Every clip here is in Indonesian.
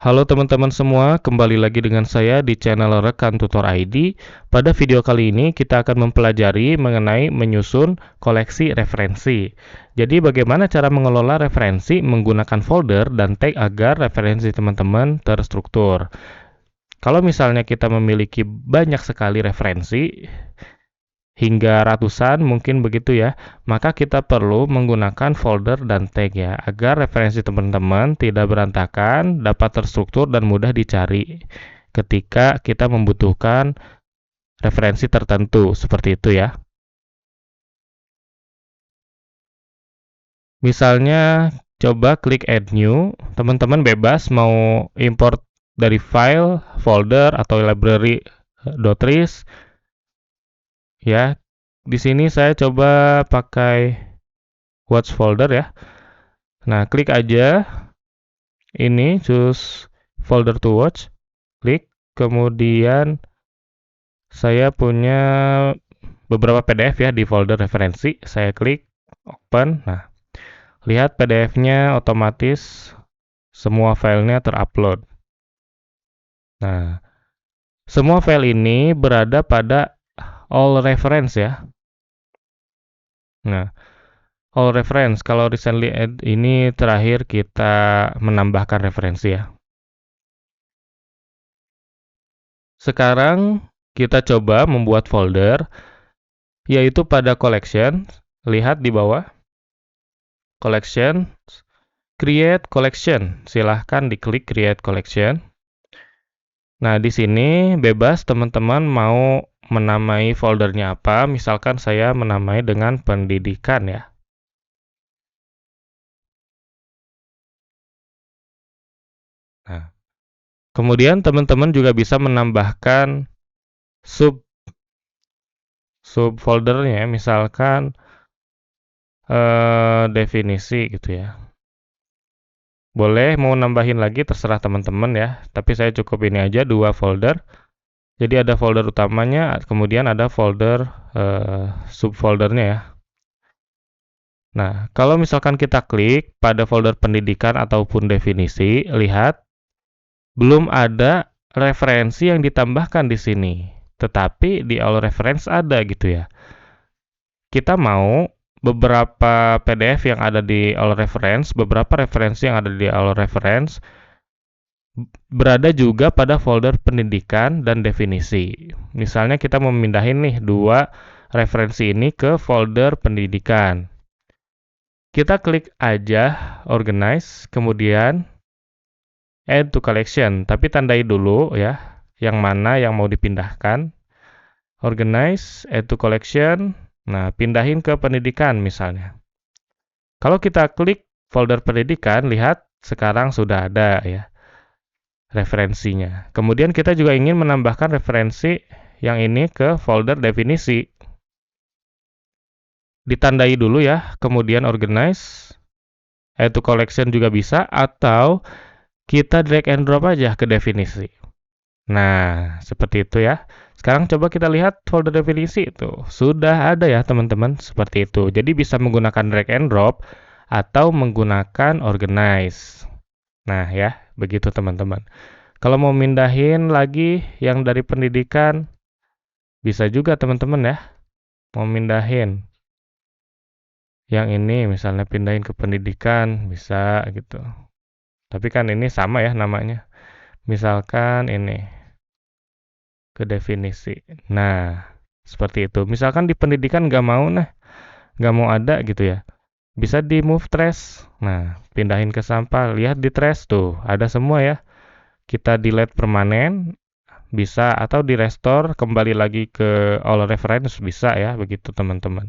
Halo teman-teman semua, kembali lagi dengan saya di channel Rekan Tutor ID. Pada video kali ini kita akan mempelajari mengenai menyusun koleksi referensi. Jadi bagaimana cara mengelola referensi menggunakan folder dan tag agar referensi teman-teman terstruktur. Kalau misalnya kita memiliki banyak sekali referensi, hingga ratusan mungkin begitu ya, maka kita perlu menggunakan folder dan tag ya, agar referensi teman-teman tidak berantakan, dapat terstruktur dan mudah dicari ketika kita membutuhkan referensi tertentu, seperti itu ya. Misalnya, coba klik add new, teman-teman bebas mau import dari file, folder, atau library .ris ya. Di sini saya coba pakai watch folder ya. Nah, klik aja ini, choose folder to watch, klik, kemudian saya punya beberapa PDF ya di folder referensi, saya klik open. Nah, lihat PDF-nya otomatis semua filenya terupload. Nah, semua file ini berada pada all reference ya. Nah, all reference, kalau recently add ini terakhir kita menambahkan referensi ya. Sekarang kita coba membuat folder, yaitu pada collection. Lihat di bawah, collection, create collection. Silahkan diklik create collection. Nah, di sini bebas teman-teman mau menamai foldernya apa. Misalkan saya menamai dengan pendidikan ya. Nah, kemudian teman-teman juga bisa menambahkan subfoldernya, misalkan definisi gitu ya. Boleh mau nambahin lagi terserah teman-teman ya, tapi saya cukup ini aja 2 folder. Jadi ada folder utamanya, kemudian ada folder subfoldernya ya. Nah, kalau misalkan kita klik pada folder pendidikan ataupun definisi, lihat belum ada referensi yang ditambahkan di sini. Tetapi di all reference ada gitu ya. Kita mau beberapa PDF yang ada di all reference, beberapa referensi yang ada di all reference berada juga pada folder pendidikan dan definisi. Misalnya kita mau memindahin nih 2 referensi ini ke folder pendidikan. Kita klik aja organize, kemudian add to collection, tapi tandai dulu ya, yang mana yang mau dipindahkan. Organize, add to collection, nah pindahin ke pendidikan misalnya. Kalau kita klik folder pendidikan, lihat sekarang sudah ada ya referensinya. Kemudian kita juga ingin menambahkan referensi yang ini ke folder definisi. Ditandai dulu ya, kemudian organize, add to collection juga bisa, atau kita drag and drop aja ke definisi. Nah, seperti itu ya. Sekarang coba kita lihat folder definisi itu. Sudah ada ya teman-teman, seperti itu. Jadi bisa menggunakan drag and drop atau menggunakan organize. Nah ya, begitu teman-teman. Kalau mau mindahin lagi yang dari pendidikan, bisa juga teman-teman ya. Mau mindahin yang ini, misalnya pindahin ke pendidikan, bisa gitu. Tapi kan ini sama ya namanya. Misalkan ini, ke definisi. Nah, seperti itu. Misalkan di pendidikan nggak mau, nggak mau ada gitu ya. Bisa di move trash. Nah, pindahin ke sampah. Lihat di trash tuh, ada semua ya. Kita delete permanen, bisa, atau di restore kembali lagi ke all reference, bisa ya, begitu teman-teman.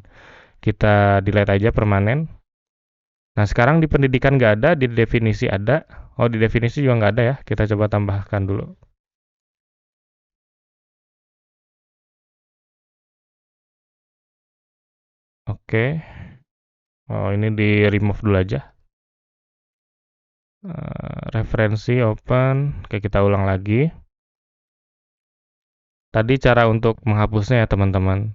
Kita delete aja permanen. Nah, sekarang di pendidikan nggak ada, di definisi ada. Oh, di definisi juga nggak ada ya. Kita coba tambahkan dulu. Oke. Oh, ini di remove dulu aja. Referensi open. Oke, kita ulang lagi. Tadi cara untuk menghapusnya ya teman-teman.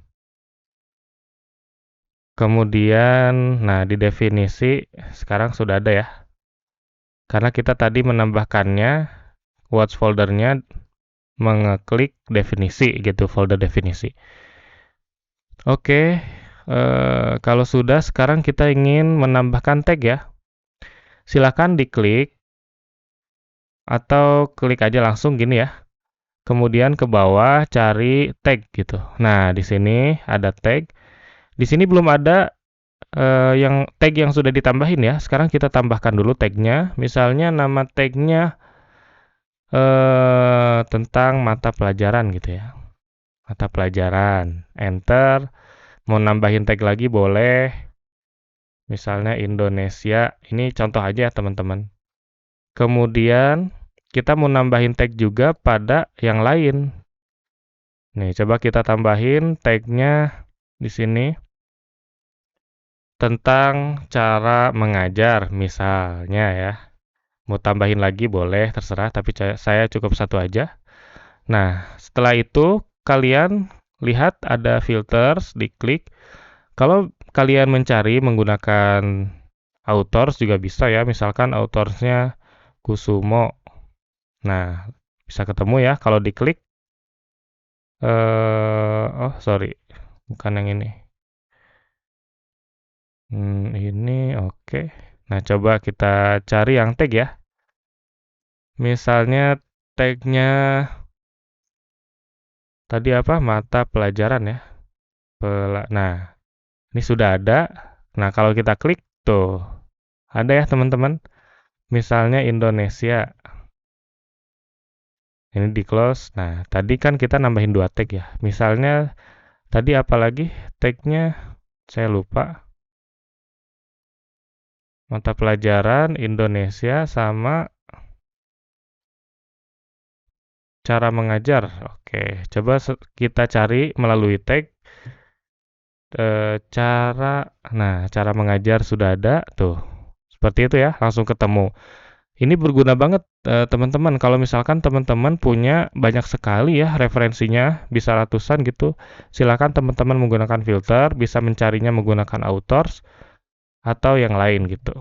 Kemudian, nah di definisi sekarang sudah ada ya. Karena kita tadi menambahkannya watch foldernya mengeklik definisi gitu, folder definisi. Oke, kalau sudah, sekarang kita ingin menambahkan tag ya. Silakan diklik atau klik aja langsung gini ya. Kemudian ke bawah cari tag gitu. Nah, di sini ada tag. Di sini belum ada yang tag yang sudah ditambahin ya. Sekarang kita tambahkan dulu tagnya. Misalnya nama tagnya tentang mata pelajaran gitu ya. Mata pelajaran. Enter. Mau nambahin tag lagi boleh. Misalnya Indonesia. Ini contoh aja ya teman-teman. Kemudian kita mau nambahin tag juga pada yang lain. Nih, coba kita tambahin tagnya di sini tentang cara mengajar misalnya ya. Mau tambahin lagi boleh, terserah, tapi saya cukup satu aja. Nah, setelah itu kalian lihat ada filters, diklik. Kalau kalian mencari menggunakan authors juga bisa ya, misalkan authorsnya Kusumo. Nah, bisa ketemu ya kalau diklik. Oh sorry, bukan yang ini. Ini oke. Nah, coba kita cari yang tag ya. Misalnya tagnya tadi apa? Mata pelajaran ya. Nah, ini sudah ada. Nah, kalau kita klik tuh, ada ya teman-teman. Misalnya Indonesia. Ini di close. Nah, tadi kan kita nambahin 2 tag ya. Misalnya tadi apa lagi tagnya? Saya lupa. Mata pelajaran Indonesia sama cara mengajar. Oke, coba kita cari melalui tag cara mengajar sudah ada tuh. Seperti itu ya, langsung ketemu. Ini berguna banget teman-teman. Kalau misalkan teman-teman punya banyak sekali ya referensinya, bisa ratusan gitu. Silakan teman-teman menggunakan filter, bisa mencarinya menggunakan authors atau yang lain gitu.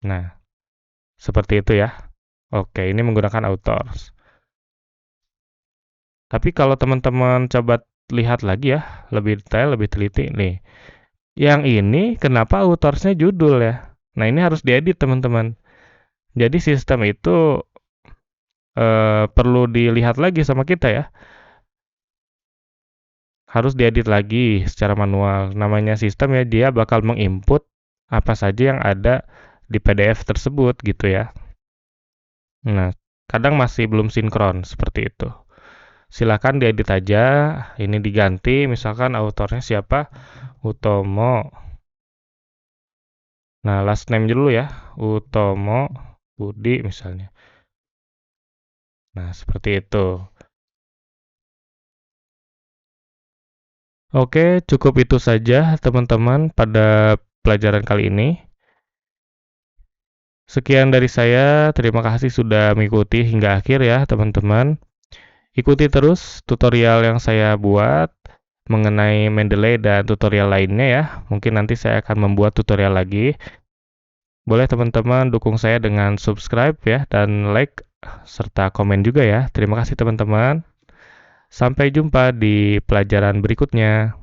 Nah, seperti itu ya. Oke, ini menggunakan authors. Tapi kalau teman-teman coba lihat lagi ya, lebih detail, lebih teliti nih. Yang ini kenapa autorsnya judul ya? Nah, ini harus diedit teman-teman. Jadi sistem itu perlu dilihat lagi sama kita ya. Harus diedit lagi secara manual. Namanya sistem ya, dia bakal menginput apa saja yang ada di PDF tersebut gitu ya. Nah, kadang masih belum sinkron seperti itu. Silakan diedit aja, ini diganti, misalkan autornya siapa? Utomo. Nah, last name dulu ya, Utomo Budi misalnya. Nah, seperti itu. Oke, cukup itu saja teman-teman pada pelajaran kali ini. Sekian dari saya, terima kasih sudah mengikuti hingga akhir ya teman-teman. Ikuti terus tutorial yang saya buat mengenai Mendeley dan tutorial lainnya ya. Mungkin nanti saya akan membuat tutorial lagi. Boleh teman-teman dukung saya dengan subscribe ya dan like serta komen juga ya. Terima kasih teman-teman. Sampai jumpa di pelajaran berikutnya.